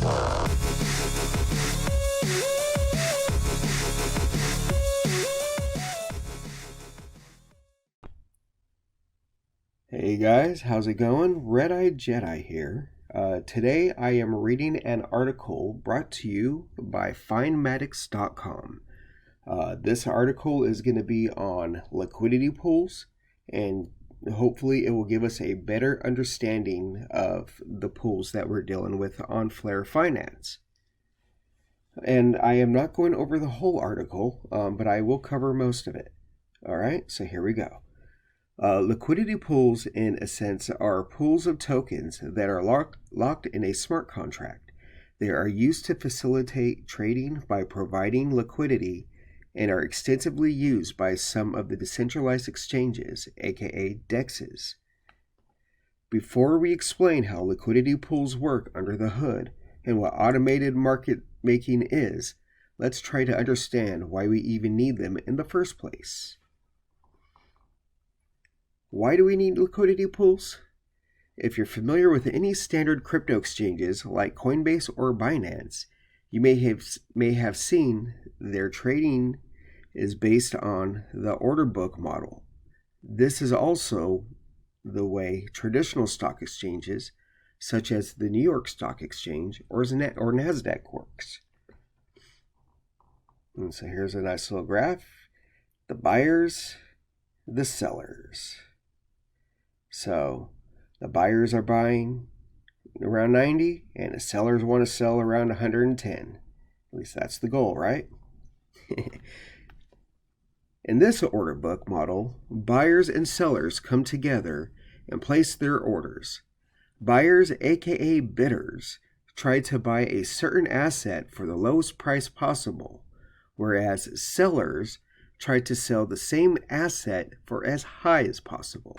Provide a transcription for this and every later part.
Hey guys, how's it going? RedEyedJedi here. Today I am reading an article brought to you by findmatics.com. This article is going to be on liquidity pools, and hopefully it will give us a better understanding of the pools that we're dealing with on Flare Finance. And I am not going over the whole article, but I will cover most of it. Alright, so here we go. Liquidity pools, in a sense, are pools of tokens that are locked in a smart contract. They are used to facilitate trading by providing liquidity and are extensively used by some of the decentralized exchanges, aka DEXs. Before we explain how liquidity pools work under the hood and what automated market making is, let's try to understand why we even need them in the first place. Why do we need liquidity pools? If you're familiar with any standard crypto exchanges like Coinbase or Binance, you may have seen their trading is based on the order book model. This is also the way traditional stock exchanges, such as the New York Stock Exchange or NASDAQ, works. And so here's a nice little graph. The buyers, the sellers. So the buyers are buying around 90 and the sellers want to sell around 110. At least that's the goal, right? In this order book model, buyers and sellers come together and place their orders. Buyers, aka bidders, try to buy a certain asset for the lowest price possible, whereas sellers try to sell the same asset for as high as possible.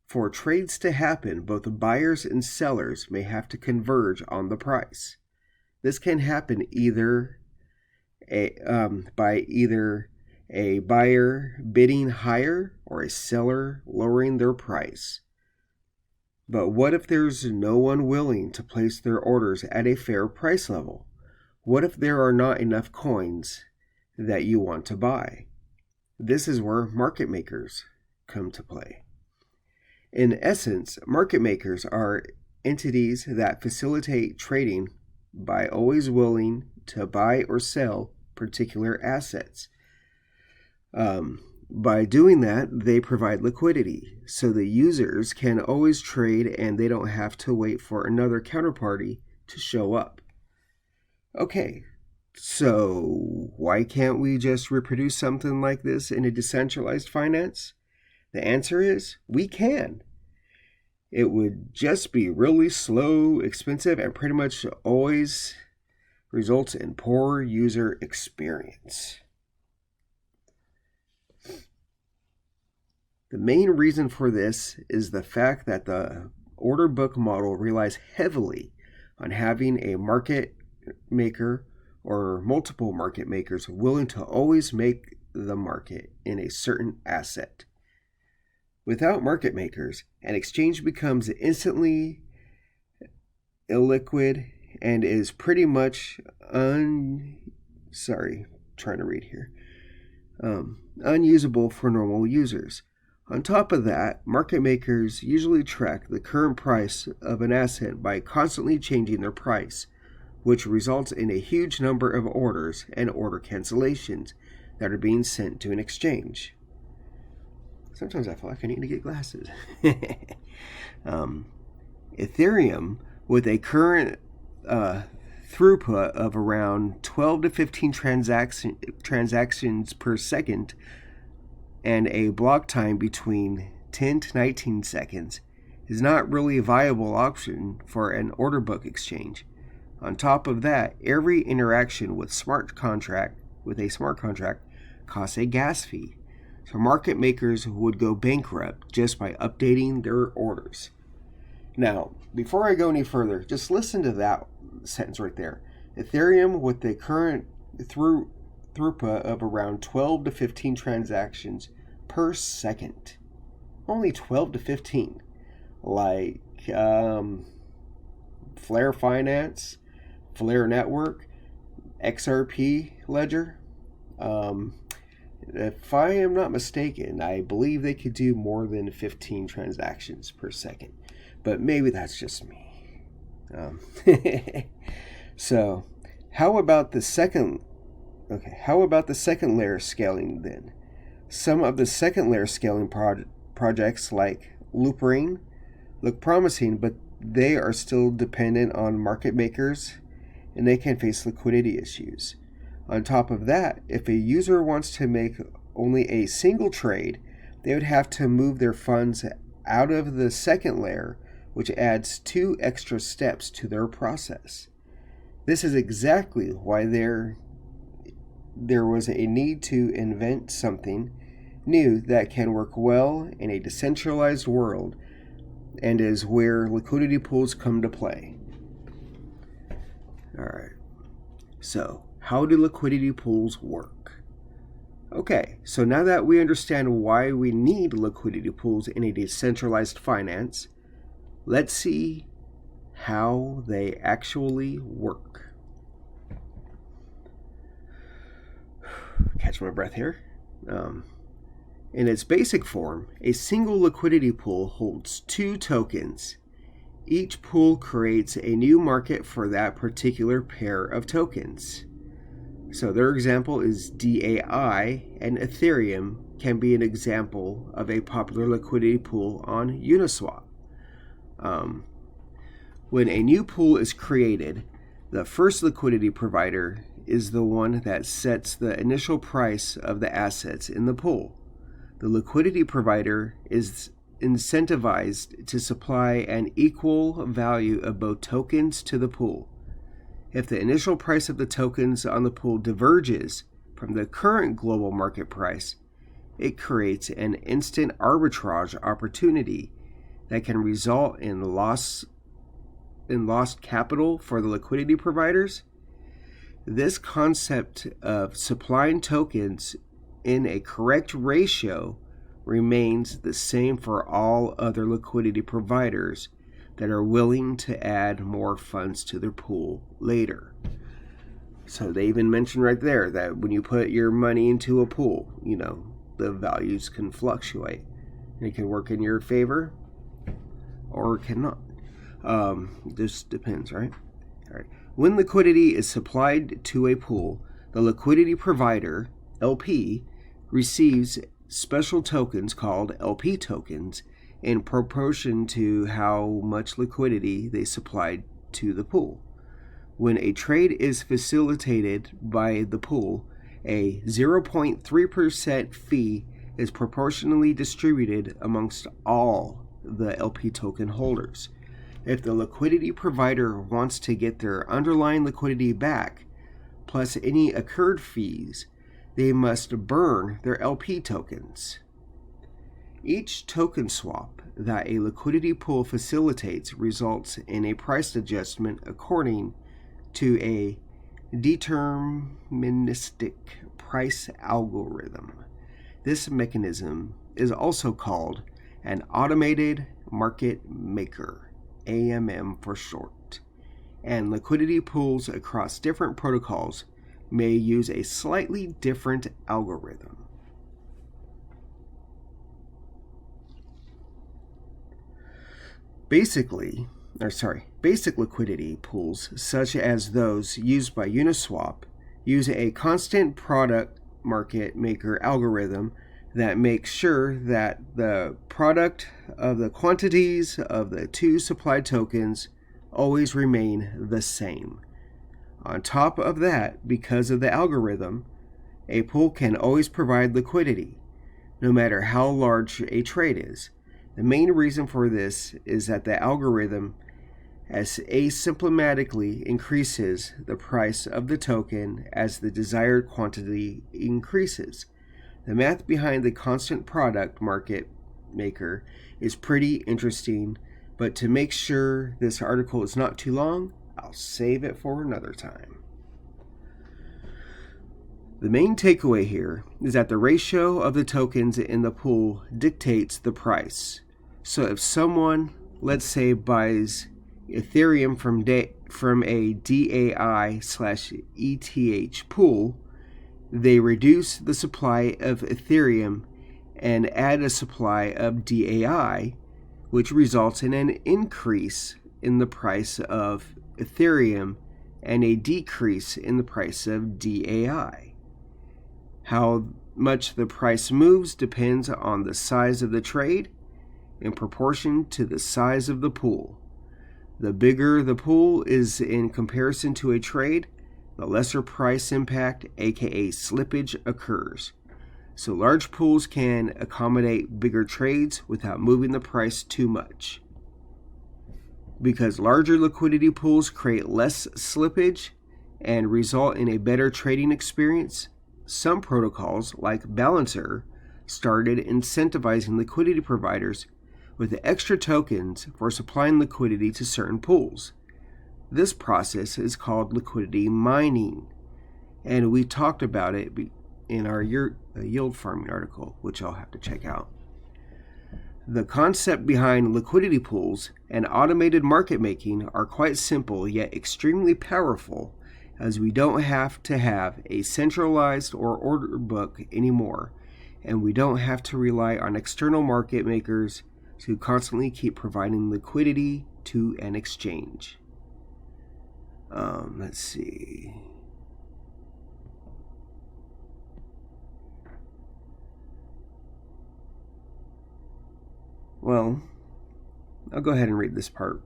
For trades to happen, both buyers and sellers may have to converge on the price. This can happen by either a buyer bidding higher or a seller lowering their price. But what if there's no one willing to place their orders at a fair price level? What if there are not enough coins that you want to buy? This is where market makers come to play. In essence, market makers are entities that facilitate trading by always willing to buy or sell particular assets. By doing that, they provide liquidity, so the users can always trade and they don't have to wait for another counterparty to show up. Okay, so why can't we just reproduce something like this in a decentralized finance? The answer is, we can. It would just be really slow, expensive, and pretty much always results in poor user experience. The main reason for this is the fact that the order book model relies heavily on having a market maker or multiple market makers willing to always make the market in a certain asset. Without market makers, an exchange becomes instantly illiquid and is pretty much unusable for normal users. On top of that, market makers usually track the current price of an asset by constantly changing their price, which results in a huge number of orders and order cancellations that are being sent to an exchange. Sometimes I feel like I need to get glasses. Ethereum, with a current throughput of around 12 to 15 transactions per second and a block time between 10 to 19 seconds, is not really a viable option for an order book exchange. On top of that, every interaction with a smart contract costs a gas fee. So market makers would go bankrupt just by updating their orders. Now, before I go any further, just listen to that sentence right there. Ethereum, with the current throughput of around 12 to 15 transactions per second. Only 12 to 15. Like Flare Finance Flare Network, XRP Ledger. If I am not mistaken, I believe they could do more than 15 transactions per second, but maybe that's just me. So, how about the second layer scaling then? Some of the second layer scaling projects like Loopring look promising, but they are still dependent on market makers and they can face liquidity issues. On top of that, if a user wants to make only a single trade, they would have to move their funds out of the second layer, which adds 2 extra steps to their process. This is exactly why there was a need to invent something new that can work well in a decentralized world, and is where liquidity pools come to play. Alright, so how do liquidity pools work? Okay, so now that we understand why we need liquidity pools in a decentralized finance, let's see how they actually work. Catch my breath here. In its basic form, a single liquidity pool holds 2 tokens. Each pool creates a new market for that particular pair of tokens. So their example is DAI, and Ethereum can be an example of a popular liquidity pool on Uniswap. When a new pool is created, the first liquidity provider is the one that sets the initial price of the assets in the pool. The liquidity provider is incentivized to supply an equal value of both tokens to the pool. If the initial price of the tokens on the pool diverges from the current global market price, it creates an instant arbitrage opportunity that can result in lost capital for the liquidity providers. This concept of supplying tokens in a correct ratio remains the same for all other liquidity providers that are willing to add more funds to their pool later. So they even mentioned right there that when you put your money into a pool, the values can fluctuate. It can work in your favor or it cannot. This depends, right? All right. When liquidity is supplied to a pool, the liquidity provider, LP, receives special tokens called LP tokens in proportion to how much liquidity they supplied to the pool. When a trade is facilitated by the pool, a 0.3% fee is proportionally distributed amongst all the LP token holders. If the liquidity provider wants to get their underlying liquidity back, plus any accrued fees, they must burn their LP tokens. Each token swap that a liquidity pool facilitates results in a price adjustment according to a deterministic price algorithm. This mechanism is also called an automated market maker, AMM for short, and liquidity pools across different protocols may use a slightly different algorithm. Basic liquidity pools, such as those used by Uniswap, use a constant product market maker algorithm that makes sure that the product of the quantities of the 2 supplied tokens always remain the same. On top of that, because of the algorithm, a pool can always provide liquidity, no matter how large a trade is. The main reason for this is that the algorithm asymptomatically increases the price of the token as the desired quantity increases. The math behind the constant product market maker is pretty interesting, but to make sure this article is not too long, I'll save it for another time. The main takeaway here is that the ratio of the tokens in the pool dictates the price. So if someone, let's say, buys Ethereum from a DAI/ETH pool, they reduce the supply of Ethereum and add a supply of DAI, which results in an increase in the price of Ethereum and a decrease in the price of DAI. How much the price moves depends on the size of the trade in proportion to the size of the pool. The bigger the pool is in comparison to a trade, the lesser price impact, aka slippage, occurs. So large pools can accommodate bigger trades without moving the price too much. Because larger liquidity pools create less slippage and result in a better trading experience, some protocols, like Balancer, started incentivizing liquidity providers with extra tokens for supplying liquidity to certain pools. This process is called liquidity mining, and we talked about it in our yield farming article, which I'll have to check out. The concept behind liquidity pools and automated market making are quite simple yet extremely powerful, as we don't have to have a centralized or order book anymore, and we don't have to rely on external market makers to constantly keep providing liquidity to an exchange. Let's see. Well, I'll go ahead and read this part.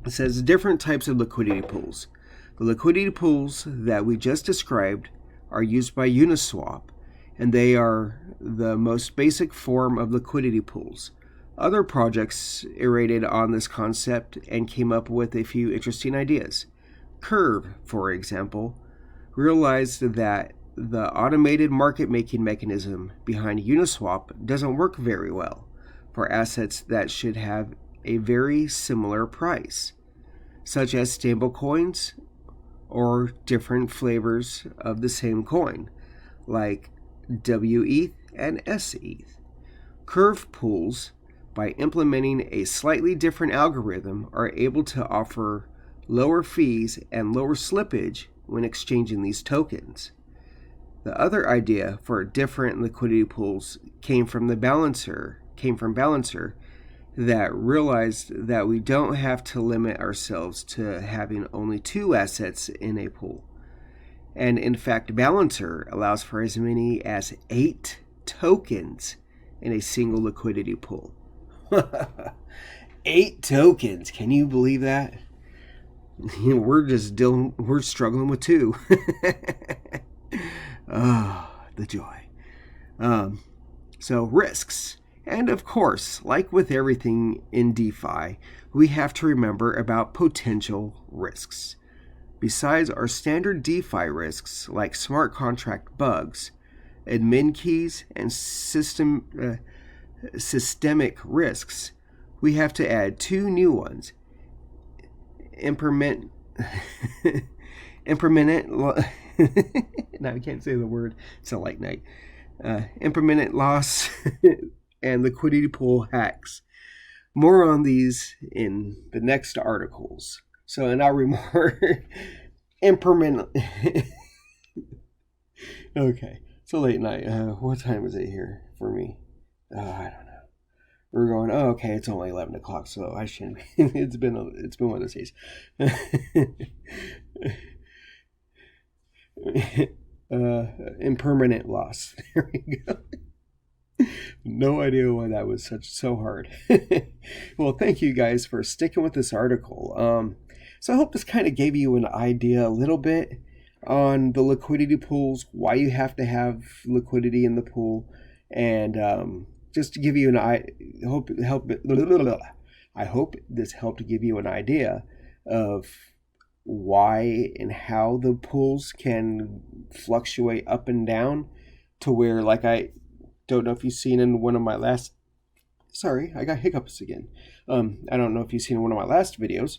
It says different types of liquidity pools. The liquidity pools that we just described are used by Uniswap, and they are the most basic form of liquidity pools. Other projects iterated on this concept and came up with a few interesting ideas. Curve, for example, realized that the automated market-making mechanism behind Uniswap doesn't work very well for assets that should have a very similar price, such as stablecoins or different flavors of the same coin, like WETH and SETH. Curve pools, by implementing a slightly different algorithm, are able to offer lower fees and lower slippage when exchanging these tokens. The other idea for different liquidity pools came from Balancer that realized that we don't have to limit ourselves to having only 2 assets in a pool. And in fact, Balancer allows for as many as 8 tokens in a single liquidity pool. 8 tokens. Can you believe that? We're struggling with 2. Oh, the joy. So risks. And of course, like with everything in DeFi, we have to remember about potential risks. Besides our standard DeFi risks like smart contract bugs, admin keys, and systemic risks, we have to add 2 new ones. Impermanent now I can't say the word, it's a light night. Impermanent loss and liquidity pool hacks. More on these in the next articles. So, and I'll read more. Impermanent. Okay, it's a late night. What time is it here for me? I don't know. We're going, oh, okay, it's only 11 o'clock, so I shouldn't be. It's been one of those days. Impermanent loss. There we go. No idea why that was so hard. Well, thank you guys for sticking with this article. So I hope this kind of gave you an idea a little bit on the liquidity pools, why you have to have liquidity in the pool, and just to give you I hope this helped give you an idea of why and how the pools can fluctuate up and down to where, like, I don't know if you've seen in one of my last, sorry, I got hiccups again. I don't know if you've seen one of my last videos.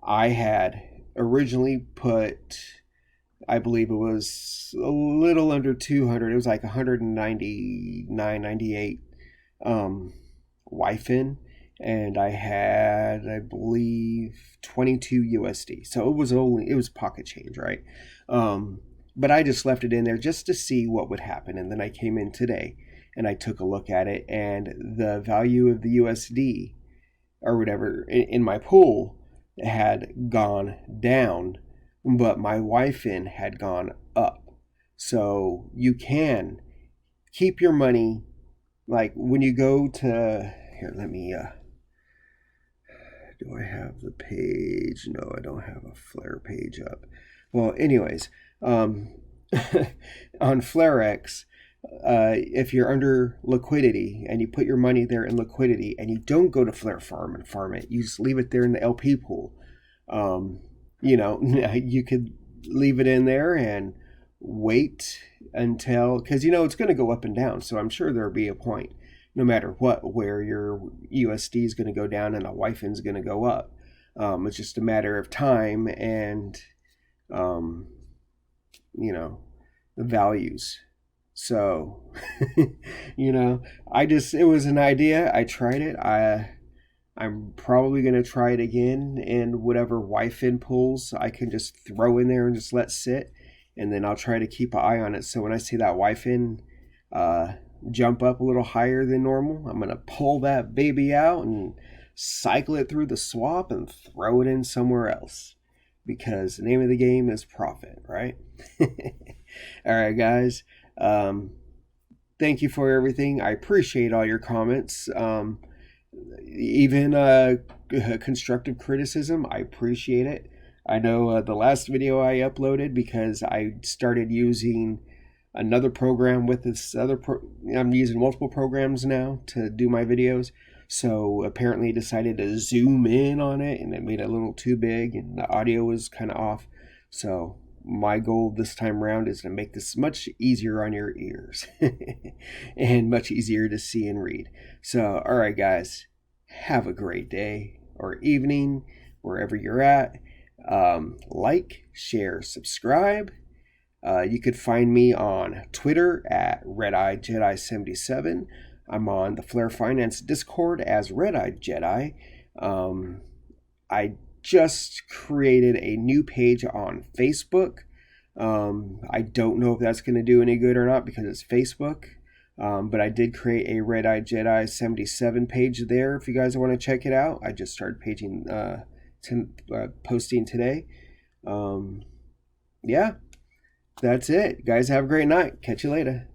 I had originally put, I believe it was a little under 200. It was like 199, 98 WIFIN and I had, I believe, 22 USD. So it was pocket change, right? But I just left it in there just to see what would happen. And then I came in today and I took a look at it, and the value of the USD or whatever in my pool had gone down, but my YFIN had gone up. So you can keep your money, like when you go to, here, let me, do I have the page? No, I don't have a Flare page up. Well, anyways, on FlareX, if you're under liquidity and you put your money there in liquidity and you don't go to Flare Farm and farm it, you just leave it there in the LP pool. You could leave it in there and wait until, because it's going to go up and down. So I'm sure there'll be a point, no matter what, where your USD is going to go down and the YFIN is going to go up. It's just a matter of time and, the values. So, it was an idea. I tried it. I'm probably going to try it again in whatever YFIN pools I can just throw in there and just let sit. And then I'll try to keep an eye on it. So when I see that YFIN jump up a little higher than normal, I'm going to pull that baby out and cycle it through the swap and throw it in somewhere else. Because the name of the game is profit, right? All right, guys. Thank you for everything. I appreciate all your comments. Even constructive criticism, I appreciate it. I know the last video I uploaded, because I started using another program with this other I'm using multiple programs now to do my videos. So apparently decided to zoom in on it, and it made it a little too big, and the audio was kind of off. So my goal this time around is to make this much easier on your ears and much easier to see and read. So, all right, guys, have a great day or evening, wherever you're at. Like, share, subscribe. You could find me on Twitter at RedEyedJedi77. I'm on the Flare Finance Discord as RedEyedJedi. I just created a new page on Facebook. I don't know if that's going to do any good or not because it's Facebook. But I did create a RedEyedJedi77 page there if you guys want to check it out. I just started posting today. Yeah, that's it. Guys, have a great night. Catch you later.